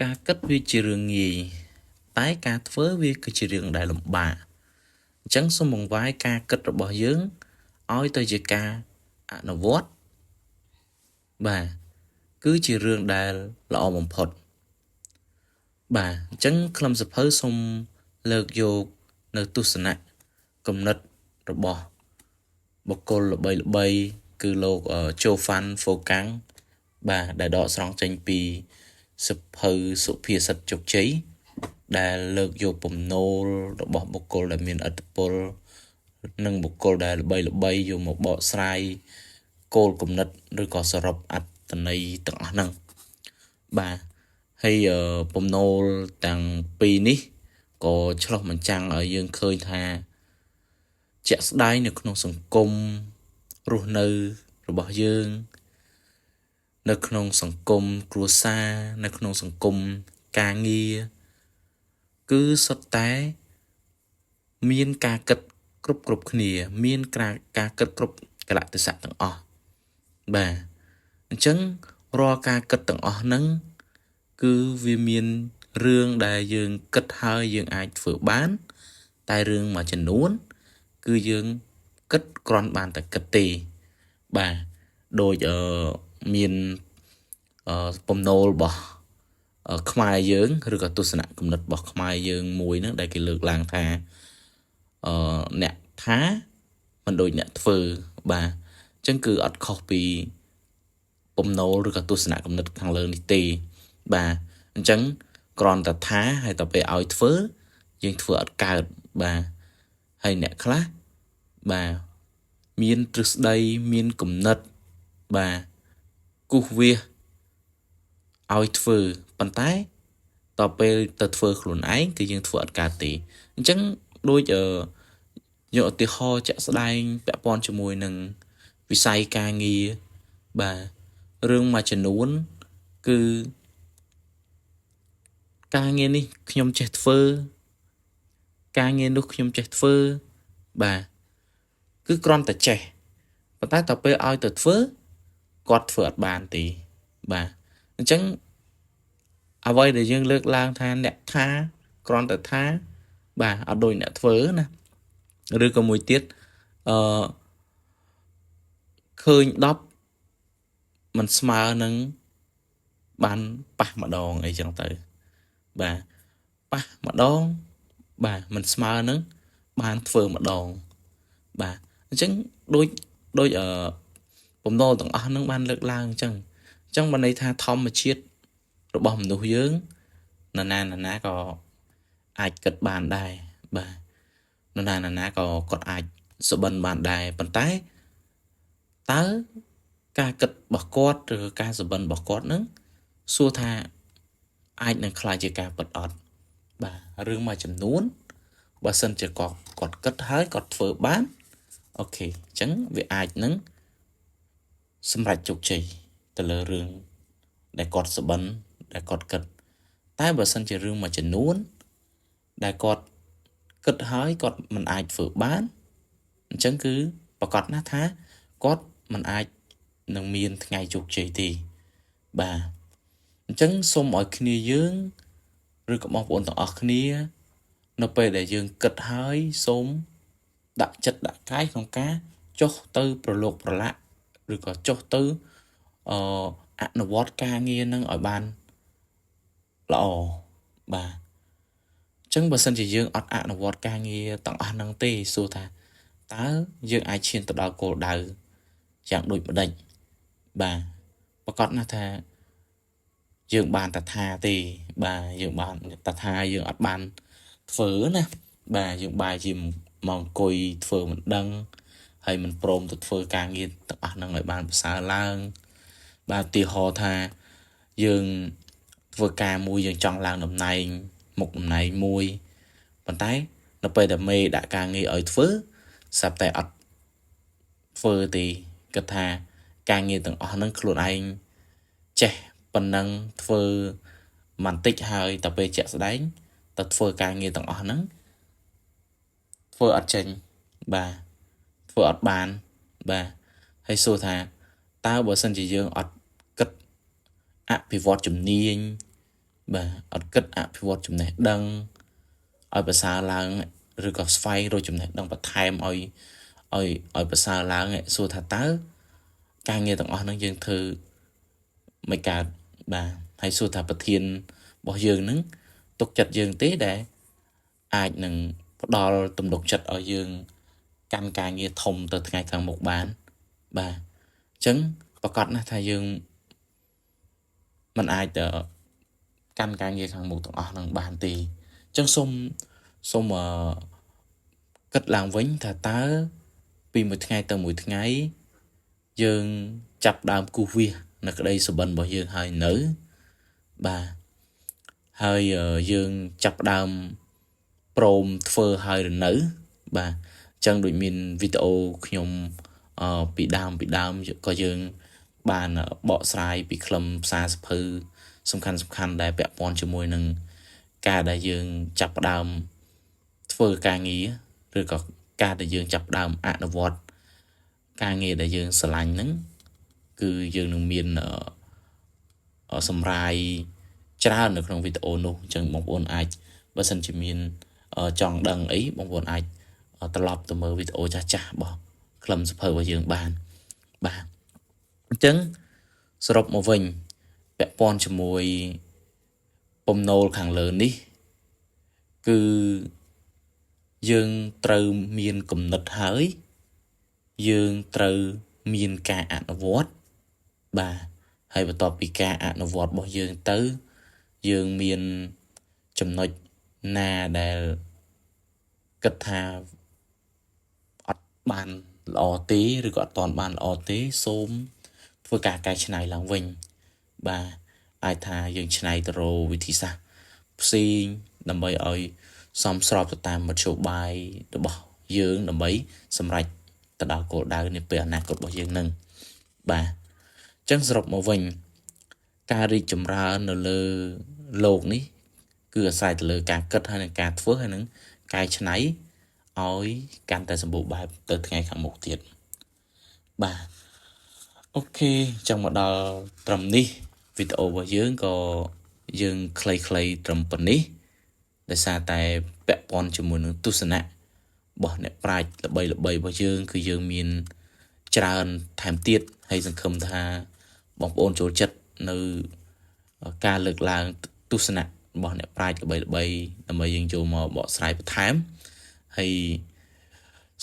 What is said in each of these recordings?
ការគិតវាជារឿងងាយតែការធ្វើវាគឺជារឿងដែលលំបាកអញ្ចឹងសូមបង្វែរការគិតរបស់យើងឲ្យទៅជាការអនុវត្តបាទគឺជារឿងដែលល្អបំផុតបាទអញ្ចឹងខ្លឹមសៀវភៅសូមលើកយកនៅទស្សនៈគំនិតរបស់បុគ្គលល្បីៗគឺលោកជូហ្វាន់ហ្វូកាំងបាទដែលដកស្រង់ចេញពីសៀវភៅសុភាសិតជោគជ័យដែលលើកយកពំណូលរបស់បុគ្គលដែលមានឥទ្ធិពលនិងបុគ្គលដែលល្បីៗយកមកបកស្រាយគោលគំនិតឬក៏សរុបអត្ថន័យទាំងអស់ហ្នឹងបាទហើយពំណូលទាំងពីរនេះក៏ឆ្លុះបញ្ចាំងឲ្យយើងឃើញថាជាក់ស្ដែងនៅក្នុងសង្គមរស់នៅរបស់យើងនៅក្នុងសង្គមគ្រួសារនៅក្នុងសង្គមការងារគឺសុទ្ធតែមានការគិតគ្រប់គ្នាមានការគិតគ្រប់កលៈទេសៈទាំងអស់បាទអញ្ចឹងរាល់ការគិតទាំងអស់ហ្នឹងគឺវាមានរឿងដែលយើងគិតហើយយើងអាចធ្វើបានតែរឿងមួយចំនួនគឺយើងគិតគ្រាន់បានតែគិតទេបាទដូចមានពំណូលរបស់ខ្មែរយើងឬក៏ទស្សនៈគំនិតរបស់ខ្មែរយើងមួយហ្នឹងដែលគេលើកឡើងថាអ្នកថាមិនដូចអ្នកធ្វើបាទអញ្ចឹងគឺអត់ខុសពីពំណូលឬក៏ទស្សនៈគំនិតខាងលើនេះទេបាទអញ្ចឹងគ្រាន់តែថាហើយទៅពេលឲ្យធ្វើយើងធ្វើអត់កើតបាទហើយអ្នកខ្លះបាទមានទ្រឹស្ដីមានគំនិតបាទគូសវាសឲ្យធ្វើប៉ុន្តែតទៅពេលទៅធ្វើខ្លួនឯងគឺយើងធ្វើអត់កើតទេអញ្ចឹងដូចយកឧទាហរណ៍ជាក់ស្ដែងពាក់ព័ន្ធជាមួយនឹងវិស័យការងារបាទរឿងមួយចំនួនគឺការងារនេះខ្ញុំចេះធ្វើការងារនោះខ្ញុំចេះធ្វើបាទគឺគ្រាន់តែចេះប៉ុន្តែតទៅពេលឲ្យទៅធ្វើគាត់ធ្វើអត់បានទេបាទអញ្ចឹងអ្វីដែលយើងលើកឡើងថាអ្នកថាគ្រាន់តែថាបាទអត់ដូចអ្នកធ្វើណាឬក៏មួយទៀតឃើញ10មិនស្មើនឹងបានប៉ះម្ដងអីចឹងទៅបាទប៉ះម្ដងបាទមិនស្មើនឹងបានធ្វើម្ដងបាទអញ្ចឹងដូចពំណូលទាំងអស់ហ្នឹងបានលើកឡើងអញ្ចឹងបានន័យថាធម្មជាតិរបស់មនុស្សយើងនរណាក៏អាចគិតបានដែរបាទនរណាក៏គាត់អាចសុបិនបានដែរប៉ុន្តែតើការគិតរបស់គាត់ឬការសុបិនរបស់គាត់នឹងសួរថាអាចនឹងខ្លាចជាការពិតអត់បាទរឿងមួយចំនួនបើសិនជាគាត់គិតហើយគាត់ធ្វើបានអូខេអញ្ចឹងវាអាចនឹងសម្រេចជោគជ័យទៅលើរឿងដែលគាត់សុបិនដែលគាត់គិតតែបើសិនជារឿងមួយចំនួនដែលគាត់គិតហើយគាត់មិនអាចធ្វើបានអញ្ចឹងគឺប្រកាសណាស់ថាគាត់មិនអាចនឹងមានថ្ងៃជោគជ័យទេបាទអញ្ចឹងសូមឲ្យគ្នាយើងឬក៏បងប្អូនទាំងអស់គ្នានៅពេលដែលយើងគិតហើយសូមដាក់ចិត្តដាក់កាយក្នុងការចុះទៅប្រឡូកប្រឡាក់ឬក៏ចុះទៅអនុវត្តការងារនឹងឲ្យបានល្អបាទអញ្ចឹងបើសិនជាយើងអត់អនុវត្តការងារទាំងអស់ហ្នឹងទេសួរថាតើយើងអាចឈានទៅដល់គោលដៅយ៉ាងដូចម្ដេចបាទប្រកាសណាស់ថាយើងបានតថាទេបាទយើងបានតថាយើងអត់បានធ្វើណាបាទយើងបែរជាមកអង្គុយធ្វើមិនដឹងហើយមិនព្រមទៅធ្វើការងារទាំងអស់ហ្នឹងឲ្យបានប្រសើរឡើងបាទឧទាហរណ៍ថាយើងធ្វើការមួយយើងចង់ឡើងតំណែងមុខតំណែងមួយប៉ុន្តែនៅពេលដែលមេដាក់ការងារឲ្យធ្វើស្រាប់តែអត់ធ្វើទេគិតថាការងារទាំងអស់ហ្នឹងខ្លួនឯងចេះប៉ុណ្ណឹងធ្វើបន្តិចហើយតែពេលជាក់ស្ដែងទៅធ្វើការងារទាំងអស់ហ្នឹងធ្វើអត់ចេញបាទធ្វើអត់បានបាទហើយសួរថាតើបើសិនជាយើងអត់គិតអភិវឌ្ឍជំនាញ បាទអត់គិតអភិវឌ្ឍចំណេះដឹងឲ្យប្រសើរឡើងឬក៏ស្វែងរកចំណេះដឹងបន្ថែមឲ្យប្រសើរឡើងសួរថាតើការងារទាំងអស់ហ្នឹងយើងធ្វើមិនកើតបាទហើយសួរថាប្រធានរបស់យើងហ្នឹងទុកចិត្តយើងទេដែលអាចនឹងផ្ដល់ទំនុកចិត្តឲ្យយើងកាន់ការងារធំទៅថ្ងៃខាងមុខបានបាទអញ្ចឹងប្រកាសណាស់ថាយើងមិនអាចកាន់ការងារខាងមុខទាំងអស់ហ្នឹងបានទេអញ្ចឹងសូមគិតឡើងវិញថាតើពីមួយថ្ងៃទៅមួយថ្ងៃយើងចាប់ដើមគូសវាសនៅក្តីសុបិនរបស់យើងហើយនៅបាទហើយយើងចាប់ដើមព្រមធ្វើហើយឬនៅបាទអញ្ចឹងដូចមានវីដេអូខ្ញុំពីដើមក៏យើងបានបកស្រាយពីខ្លឹមសារសភៅសំខាន់ដែលពាក់ព័ន្ធជាមួយនឹងការដែលយើងចាប់ផ្ដើមធ្វើការងារឬក៏ការដែលយើងចាប់ផ្ដើមអនុវត្តការងារដែលយើងស្រឡាញ់ហ្នឹងគឺយើងនឹងមានសម្រាយច្រើននៅក្នុងវីដេអូនោះអញ្ចឹងបងប្អូនអាចបើសិនជាមានចង់ដឹងអីបងប្អូនអាចត្រឡប់ទៅមើលវីដេអូចាស់របស់ខ្លឹមសភៅរបស់យើងបានបាទអញ្ចឹងសរុបមកវិញពាក់ព័ន្ធជាមួយពំនោលខាងលើនេះគឺយើងត្រូវមានគំនិតហើយយើងត្រូវមានការអនុវត្តបាទហើយបន្ទាប់ពីការអនុវត្តរបស់យើងទៅយើងមានចំណុចណាដែលគិតថាអត់បានល្អទេឬក៏អត់ទាន់បានល្អទេសូមធ្វើការកែច្នៃឡើងវិញបាទអាចថាយើងច្នៃទៅរកវិធីសាស្ត្រផ្សេងដើម្បីឲ្យសមស្របទៅតាមមធ្យោបាយរបស់យើងដើម្បីសម្រេចទៅដល់គោលដៅនាពេលអនាគតរបស់យើងនឹងបាទអញ្ចឹងសរុបមកវិញការរីកចម្រើននៅលើលោកនេះគឺអាស្រ័យទៅលើការគិតហើយនិងការធ្វើហើយនឹងកែច្នៃឲ្យកាន់តែសម្បូរបែបទៅថ្ងៃខាងមុខទៀតបាទអូខេចឹងមកដល់ត្រឹមនេះវីដេអូរបស់យើងក៏យើងខ្លីៗត្រឹមប៉ុណ្នេះដោយសារតែពាក់ព័ន្ធជាមួយនឹងទស្សនៈរបស់អ្នកប្រាជ្ញល្បីរបស់យើងគឺយើងមានច្រើនថែមទៀតហើយសង្ឃឹមថាបងប្អូនចូលចិត្តនៅការលើកឡើងទស្សនៈរបស់អ្នកប្រាជ្ញល្បីដើម្បីយើងចូលមកបកស្រាយបន្ថែមហើយ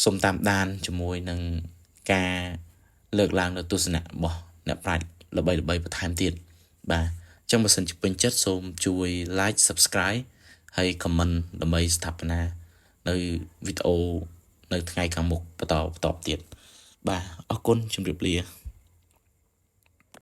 សូមតាមដានជាមួយនឹងការលើកឡើងនៅទស្សនៈរបស់អ្នកប្រាជ្ញល្បីបន្ថែមទៀតបាទអញ្ចឹងបើសិនជាពេញចិត្តសូមជួយ like subscribe ហើយ comment ដើម្បីស្ថាបនានៅវីដេអូនៅថ្ងៃខាងមុខបន្តទៀតបាទអរគុណជម្រាបលា